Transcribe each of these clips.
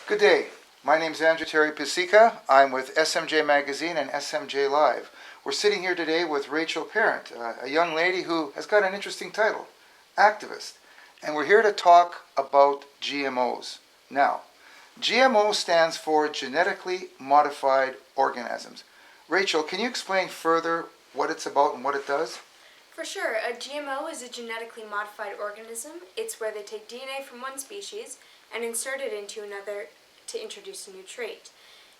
Good day. My name is Andrew Terry Pasica. I'm with SMJ Magazine and SMJ Live. We're sitting here today with Rachel Parent, a young lady who has got an interesting title, activist. And we're here to talk about GMOs. Now, GMO stands for genetically modified organisms. Rachel, can you explain further what it's about and what it does? For sure. A GMO is a genetically modified organism. It's where they take DNA from one species and insert it into another to introduce a new trait.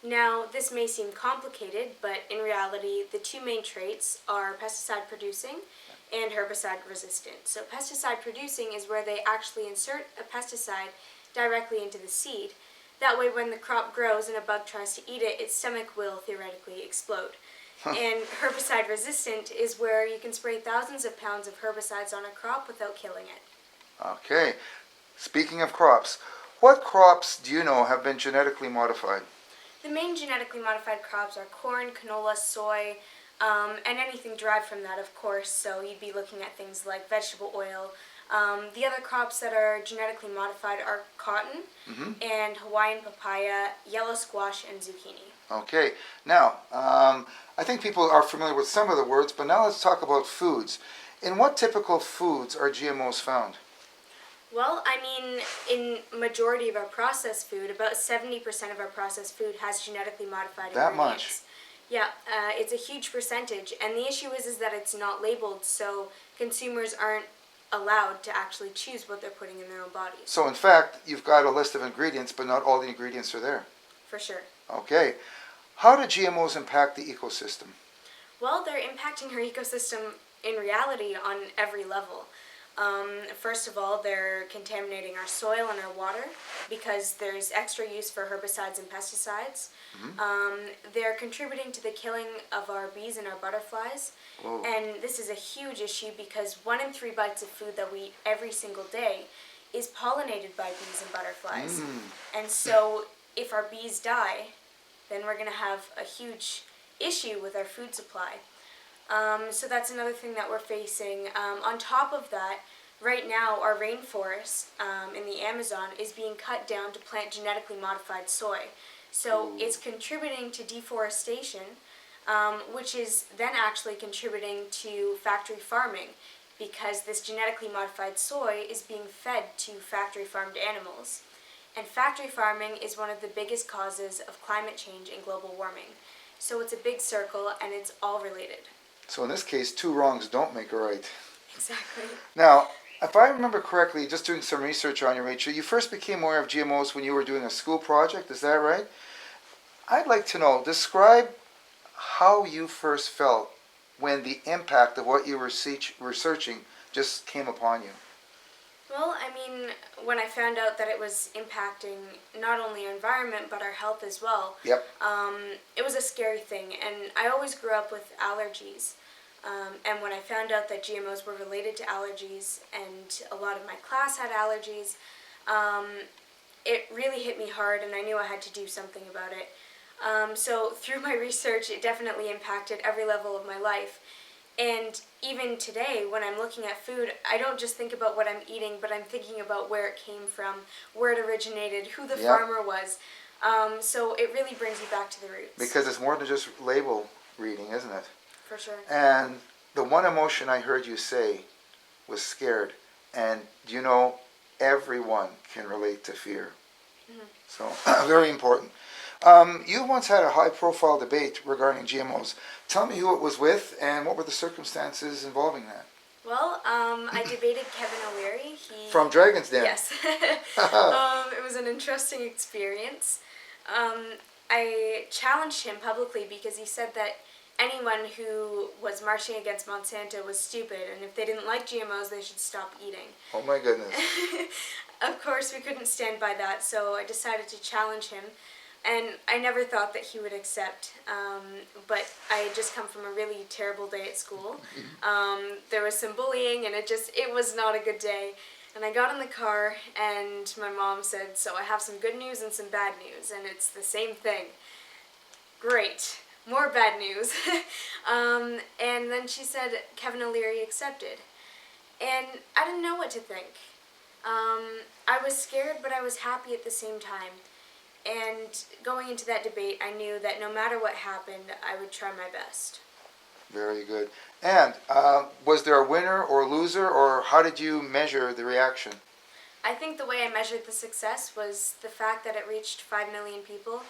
Now, this may seem complicated, but in reality, the two main traits are pesticide producing and herbicide resistant. So pesticide producing is where they actually insert a pesticide directly into the seed. That way, when the crop grows and a bug tries to eat it, its stomach will theoretically explode. And herbicide resistant is where you can spray thousands of pounds of herbicides on a crop without killing it. Okay. Speaking of crops, what crops do you know have been genetically modified? The main genetically modified crops are corn, canola, soy, and anything derived from that, of course. So you'd be looking at things like vegetable oil. The other crops that are genetically modified are cotton and Hawaiian papaya, yellow squash, and zucchini. Okay. Now, I think people are familiar with some of the words, but now let's talk about foods. In what typical foods are GMOs found? Well, I mean, in majority of our processed food, about 70% of our processed food has genetically modified That ingredients. much? Yeah, it's a huge percentage, and the issue is that it's not labeled, so consumers aren't allowed to actually choose what they're putting in their own bodies. So in fact, you've got a list of ingredients, but not all the ingredients are there. For sure. Okay. How do GMOs impact the ecosystem? Well, they're impacting our ecosystem in reality on every level. First of all, they're contaminating our soil and our water because there's extra use for herbicides and pesticides. They're contributing to the killing of our bees and our butterflies. Whoa. And this is a huge issue because 1 in 3 bites of food that we eat every single day is pollinated by bees and butterflies. And so if our bees die, then we're going to have a huge issue with our food supply. So that's another thing that we're facing. On top of that, right now our rainforest in the Amazon is being cut down to plant genetically modified soy. So it's contributing to deforestation, which is then actually contributing to factory farming because this genetically modified soy is being fed to factory farmed animals. And factory farming is one of the biggest causes of climate change and global warming. So it's a big circle and it's all related. So in this case, two wrongs don't make a right. Exactly. Now, if I remember correctly, just doing some research on you, Rachel, you first became aware of GMOs when you were doing a school project, is that right? I'd like to know, describe how you first felt when the impact of what you were researching just came upon you. Well, I mean, when I found out that it was impacting not only our environment but our health as well, Yep. it was a scary thing. And I always grew up with allergies. And when I found out that GMOs were related to allergies and a lot of my class had allergies, it really hit me hard and I knew I had to do something about it. So through my research, it definitely impacted every level of my life. And even today, when I'm looking at food, I don't just think about what I'm eating, but I'm thinking about where it came from, where it originated, who the farmer was. So it really brings you back to the roots. Because it's more than just label reading, isn't it? For sure. And the one emotion I heard you say was scared. And you know, everyone can relate to fear. So, very important. You once had a high-profile debate regarding GMOs. Tell me who it was with and what were the circumstances involving that. Well, I debated Kevin O'Leary. From Dragon's Den. Yes. It was an interesting experience. I challenged him publicly because he said that anyone who was marching against Monsanto was stupid, and if they didn't like GMOs, they should stop eating. Oh my goodness. Of course, we couldn't stand by that, so I decided to challenge him. And I never thought that he would accept, but I had just come from a really terrible day at school. There was some bullying, and it was not a good day. And I got in the car, and my mom said, "So I have some good news and some bad news, and it's the same thing." Great, more bad news. And then she said Kevin O'Leary accepted. And I didn't know what to think. I was scared, but I was happy at the same time. And going into that debate, I knew that no matter what happened, I would try my best. Very good. And was there a winner or loser, or how did you measure the reaction? I think the way I measured the success was the fact that it reached 5 million people,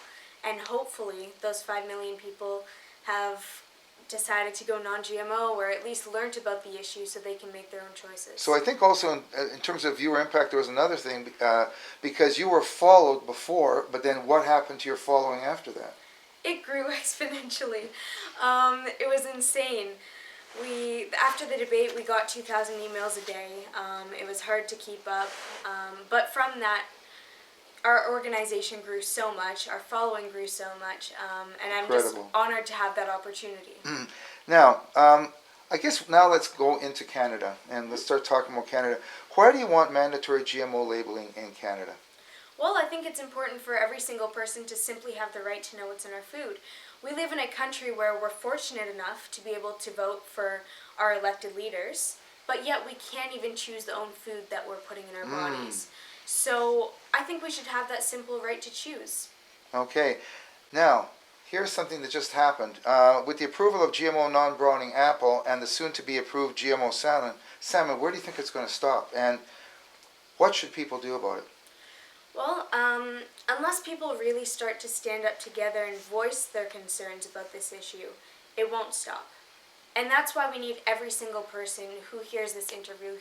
and hopefully those 5 million people have decided to go non-GMO or at least learned about the issue so they can make their own choices. So I think also in terms of viewer impact, there was another thing because you were followed before, but then what happened to your following after that? It grew exponentially. It was insane. After the debate, we got 2,000 emails a day. It was hard to keep up, but from that, our organization grew so much, our following grew so much, and I'm just Incredible. honored to have that opportunity. Now, I guess now let's go into Canada and let's start talking about Canada. Why do you want mandatory GMO labeling in Canada? Well, I think it's important for every single person to simply have the right to know what's in our food. We live in a country where we're fortunate enough to be able to vote for our elected leaders, but yet we can't even choose the own food that we're putting in our bodies. So I think we should have that simple right to choose. Okay. Now, here's something that just happened. With the approval of GMO non-browning apple and the soon-to-be approved GMO salmon, where do you think it's going to stop? And what should people do about it? Well, unless people really start to stand up together and voice their concerns about this issue, it won't stop. And that's why we need every single person who hears this interview,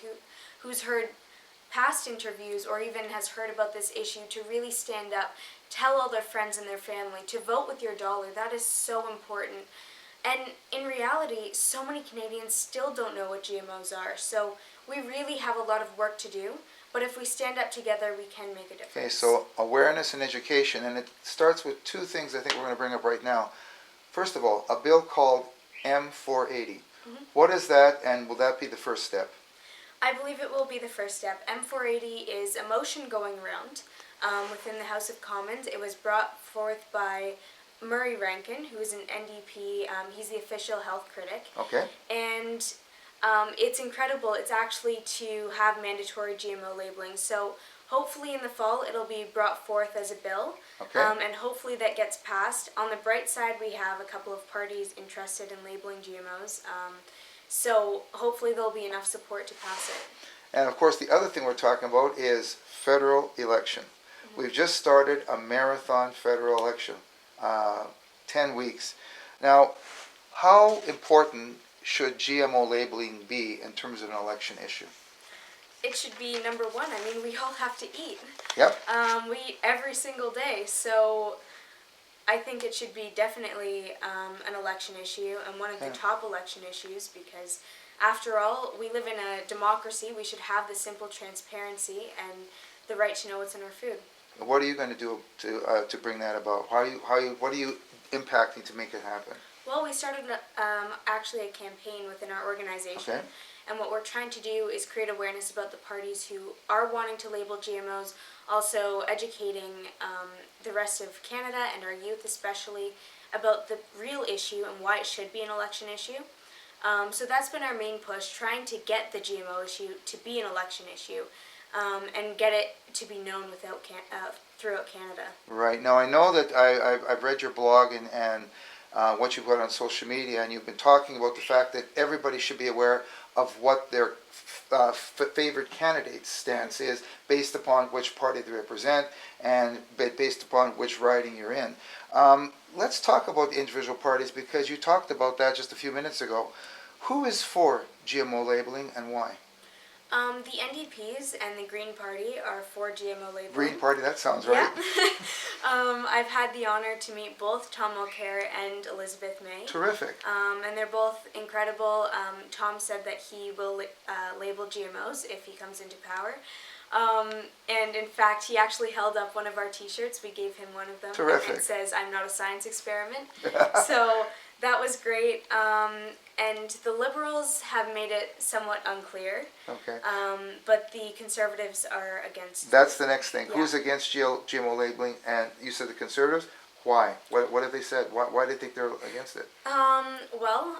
who's heard past interviews or even has heard about this issue, to really stand up, tell all their friends and their family, to vote with your dollar. That is so important. And in reality, so many Canadians still don't know what GMOs are. So we really have a lot of work to do. But if we stand up together, we can make a difference. Okay, so awareness and education, and it starts with two things I think we're going to bring up right now. First of all, a bill called M480. What is that, and will that be the first step? I believe it will be the first step. M480 is a motion going around within the House of Commons. It was brought forth by Murray Rankin, who is an NDP. He's the official health critic. Okay. And it's incredible. It's actually to have mandatory GMO labeling. So hopefully in the fall it'll be brought forth as a bill. Okay. And hopefully that gets passed. On the bright side, we have a couple of parties interested in labeling GMOs. So hopefully there'll be enough support to pass it. And of course, the other thing we're talking about is federal election. We've just started a marathon federal election, 10 weeks. Now, how important should GMO labeling be in terms of an election issue? It should be number one. I mean, we all have to eat. Yep. We eat every single day, so I think it should be definitely an election issue and one of the top election issues, because after all, we live in a democracy. We should have the simple transparency and the right to know what's in our food. What are you going to do to bring that about? What are you impacting to make it happen? Well, we started actually a campaign within our organization. Okay. And what we're trying to do is create awareness about the parties who are wanting to label GMOs, also educating the rest of Canada and our youth especially about the real issue and why it should be an election issue. So that's been our main push, trying to get the GMO issue to be an election issue and get it to be known throughout Canada. Right. Now, I know that I've read your blog and what you've got on social media, and you've been talking about the fact that everybody should be aware of what their favorite candidate's stance is based upon which party they represent and based upon which riding you're in. Let's talk about the individual parties, because you talked about that just a few minutes ago. Who is for GMO labeling and why? The NDPs and the Green Party are for GMO labeling. Green Party, that sounds right. Yeah. I've had the honor to meet both Tom Mulcair and Elizabeth May. Terrific. And they're both incredible. Tom said that he will label GMOs if he comes into power. And in fact, he actually held up one of our t-shirts. We gave him one of them. Terrific. And it says, "I'm not a science experiment." So that was great. And the Liberals have made it somewhat unclear. Okay. But the Conservatives are against. That's the next thing. Yeah. Who's against GMO labeling? And you said the Conservatives. Why? What have they said? Why do they think they're against it? Well,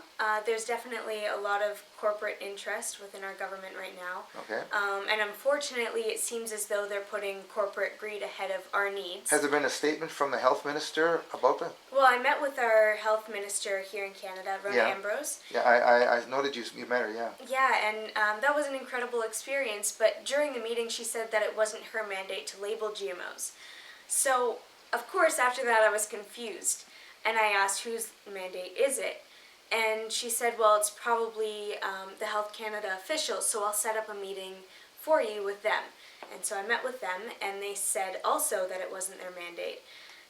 there's definitely a lot of corporate interest within our government right now. Okay. And unfortunately, it seems as though they're putting corporate greed ahead of our needs. Has there been a statement from the health minister about that? Well, I met with our health minister here in Canada, Rona Yeah. Ambrose. Yeah, I noted you met her, yeah. Yeah, and that was an incredible experience, but during the meeting she said that it wasn't her mandate to label GMOs. So, of course, after that I was confused, and I asked whose mandate is it? And she said, well, it's probably the Health Canada officials, so I'll set up a meeting for you with them. And so I met with them, and they said also that it wasn't their mandate.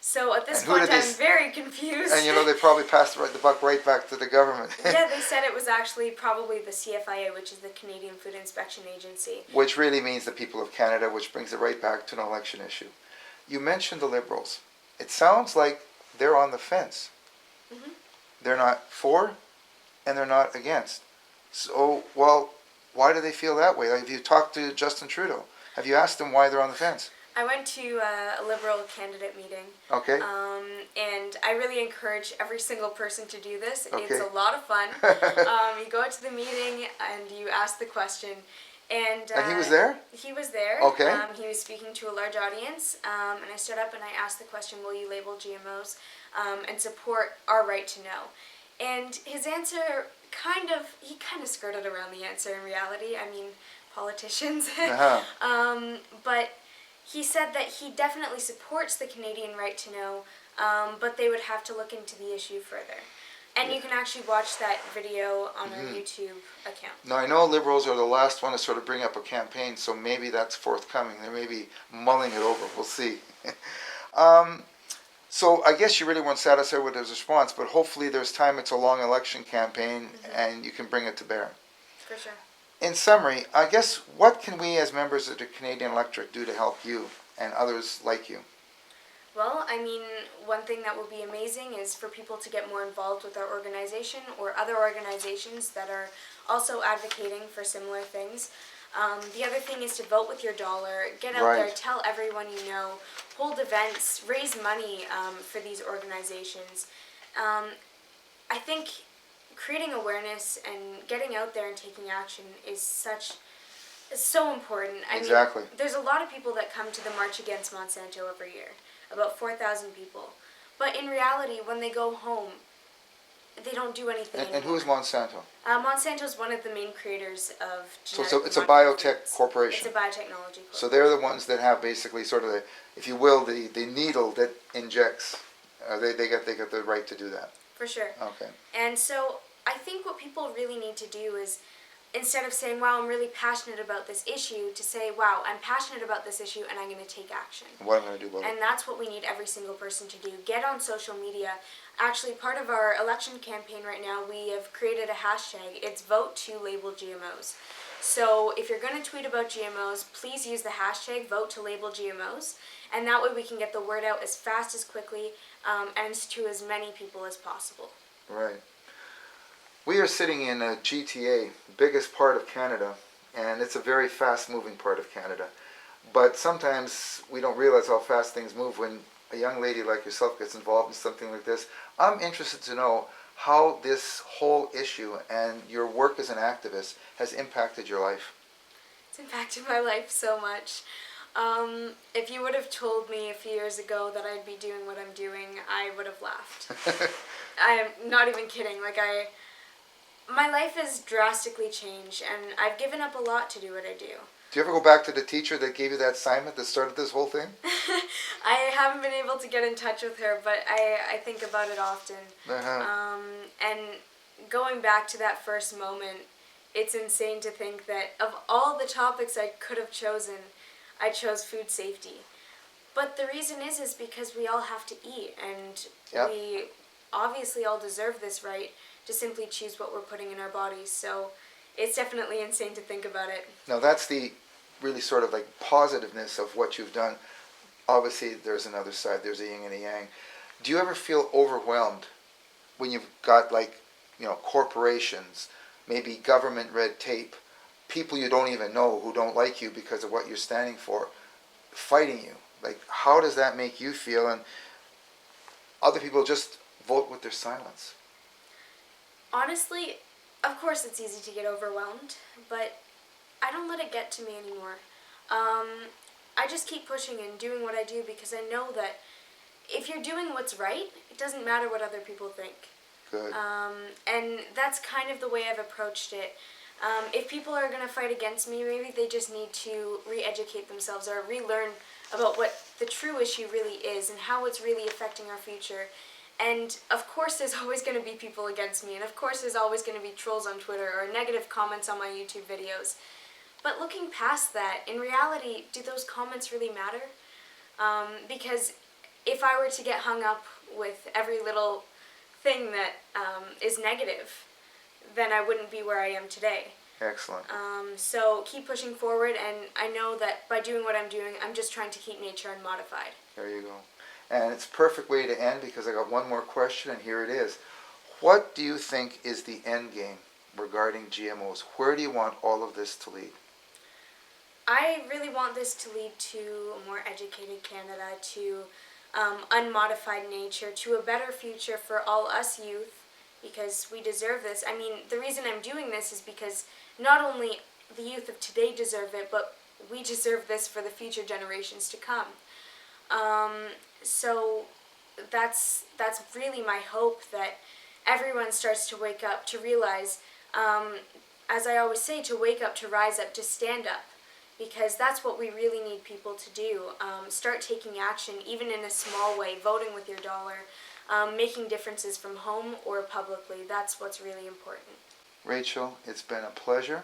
So at this point, I'm very confused. And they probably passed the buck right back to the government. Yeah, they said it was actually probably the CFIA, which is the Canadian Food Inspection Agency. Which really means the people of Canada, which brings it right back to an election issue. You mentioned the Liberals. It sounds like they're on the fence. Mm-hmm. They're not for, and they're not against. So, well, why do they feel that way? Like, have you talked to Justin Trudeau? Have you asked them why they're on the fence? I went to a Liberal candidate meeting. Okay. And I really encourage every single person to do this. Okay. It's a lot of fun. You go to the meeting and you ask the question. And he was there? He was there. Okay. He was speaking to a large audience. And I stood up and I asked the question, will you label GMOs and support our right to know? And his answer he kind of skirted around the answer in reality. I mean, politicians. Uh-huh. But he said that he definitely supports the Canadian right to know, but they would have to look into the issue further. And you can actually watch that video on our YouTube account. Now, I know Liberals are the last one to sort of bring up a campaign, so maybe that's forthcoming. They may be mulling it over. We'll see. So I guess you really weren't satisfied with his response, but hopefully there's time. It's a long election campaign, and you can bring it to bear. For sure. In summary, I guess what can we as members of the Canadian electorate do to help you and others like you? Well, I mean, one thing that would be amazing is for people to get more involved with our organization or other organizations that are also advocating for similar things. The other thing is to vote with your dollar, get out there, tell everyone you know, hold events, raise money for these organizations. I think creating awareness and getting out there and taking action is so important. I Exactly. mean, there's a lot of people that come to the March Against Monsanto every year, about 4,000 people. But in reality, when they go home, they don't do anything anymore. And who is Monsanto? Monsanto is one of the main creators of genetic So it's a biotech corporation. It's a biotechnology corporation. So they're the ones that have basically sort of the, if you will, the needle that injects. They get the right to do that. For sure. Okay. And so I think what people really need to do is, instead of saying, wow, I'm really passionate about this issue, to say, wow, I'm passionate about this issue and I'm going to take action. What I'm going to do about it. And that's what we need every single person to do. Get on social media. Actually, part of our election campaign right now, we have created a hashtag. It's Vote to Label GMOs. So if you're going to tweet about GMOs, please use the hashtag Vote to Label GMOs. And that way we can get the word out as fast as quickly and to as many people as possible. Right. We are sitting in a GTA, biggest part of Canada, and it's a very fast-moving part of Canada. But sometimes we don't realize how fast things move when a young lady like yourself gets involved in something like this. I'm interested to know how this whole issue and your work as an activist has impacted your life. It's impacted my life so much. If you would have told me a few years ago that I'd be doing what I'm doing, I would have laughed. I am not even kidding. My life has drastically changed, and I've given up a lot to do what I do. Do you ever go back to the teacher that gave you that assignment that started this whole thing? I haven't been able to get in touch with her, but I think about it often. Uh-huh. And going back to that first moment, it's insane to think that of all the topics I could have chosen, I chose food safety. But the reason is because we all have to eat, and we obviously all deserve this right to simply choose what we're putting in our bodies. So it's definitely insane to think about it. Now that's the really sort of positiveness of what you've done. Obviously there's another side, there's a yin and a yang. Do you ever feel overwhelmed when you've got corporations, maybe government red tape, people you don't even know who don't like you because of what you're standing for, fighting you? How does that make you feel? And other people just vote with their silence? Honestly, of course it's easy to get overwhelmed, but I don't let it get to me anymore. I just keep pushing and doing what I do because I know that if you're doing what's right, it doesn't matter what other people think. Good. And that's kind of the way I've approached it. If people are going to fight against me, maybe they just need to re-educate themselves or relearn about what the true issue really is and how it's really affecting our future. And of course there's always going to be people against me, and of course there's always going to be trolls on Twitter or negative comments on my YouTube videos. But looking past that, in reality, do those comments really matter? Because if I were to get hung up with every little thing that is negative, then I wouldn't be where I am today. Excellent. So keep pushing forward, and I know that by doing what I'm doing, I'm just trying to keep nature unmodified. There you go. And it's a perfect way to end because I got one more question, and here it is. What do you think is the end game regarding GMOs? Where do you want all of this to lead? I really want this to lead to a more educated Canada, to unmodified nature, to a better future for all us youth, because we deserve this. I mean, the reason I'm doing this is because not only the youth of today deserve it, but we deserve this for the future generations to come. So that's really my hope, that everyone starts to wake up, to realize, as I always say, to wake up, to rise up, to stand up. Because that's what we really need people to do. Start taking action, even in a small way, voting with your dollar, making differences from home or publicly. That's what's really important. Rachel, it's been a pleasure.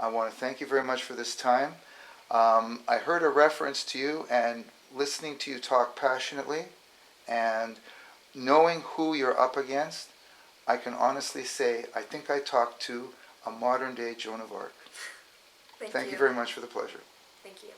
I want to thank you very much for this time. I heard a reference to you, and listening to you talk passionately and knowing who you're up against, I can honestly say I think I talked to a modern-day Joan of Arc. Thank Thank you very much for the pleasure. Thank you.